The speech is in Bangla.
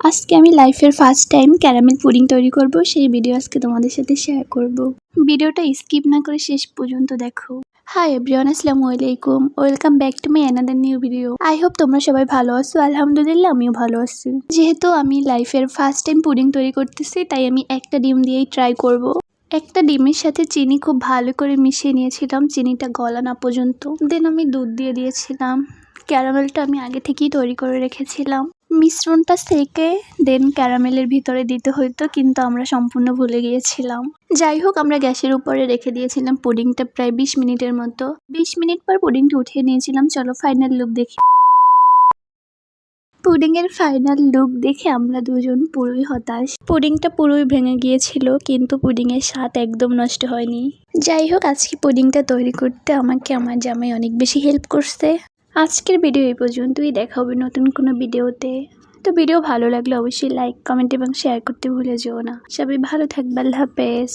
আজকে আমি লাইফের ফার্স্ট টাইম ক্যারামেল পুডিং তৈরি করব, সেই ভিডিও আজকে তোমাদের সাথে শেয়ার করব। ভিডিওটা স্কিপ না করে শেষ পর্যন্ত দেখো। হাই এভরিওয়ান, আসসালামু আলাইকুম, welcome back to my another new video. I hope তোমরা সবাই ভালো আছো। আলহামদুলিল্লাহ আমিও ভালো আছি। যেহেতু আমি লাইফের ফার্স্ট টাইম পুডিং তৈরি করতেছি, তাই আমি একটা ডিম দিয়েই ট্রাই করব। একটা ডিমের সাথে চিনি খুব ভালো করে মিশিয়ে নিয়েছিলাম, চিনিটা গলা না পর্যন্ত। দেন আমি দুধ দিয়ে দিয়েছিলাম। ক্যারামেলটা আমি আগে থেকেই তৈরি করে রেখেছিলাম। মিশ্রণটা সেকে দেন ক্যারামেলের ভিতরে দিতে হতো, কিন্তু আমরা সম্পূর্ণ ভুলে গিয়েছিলাম। যাই হোক, আমরা গ্যাসের উপরে রেখে দিয়েছিলাম পুডিংটা প্রায় 20 মিনিটের মতো। 20 মিনিট পর পুডিংটা উঠিয়ে নিয়েছিলাম। চলো ফাইনাল লুক দেখি। পুডিং এর ফাইনাল লুক দেখে আমরা দুজন পুরোই হতাশ। পুডিংটা পুরোই ভেঙে গিয়েছিল, কিন্তু পুডিং এর স্বাদ একদম নষ্ট হয়নি। যাই হোক, আজকে পুডিংটা তৈরি করতে আমাকে আমার জামাই অনেক বেশি হেল্প করছে। আজকের ভিডিও এই পর্যন্তই, দেখা হবে নতুন কোনো ভিডিওতে। তো ভিডিও ভালো লাগলে অবশ্যই লাইক, কমেন্ট এবং শেয়ার করতে ভুলে যেও না। সবাই ভালো থাকবে, আল্লাহ হাফেজ।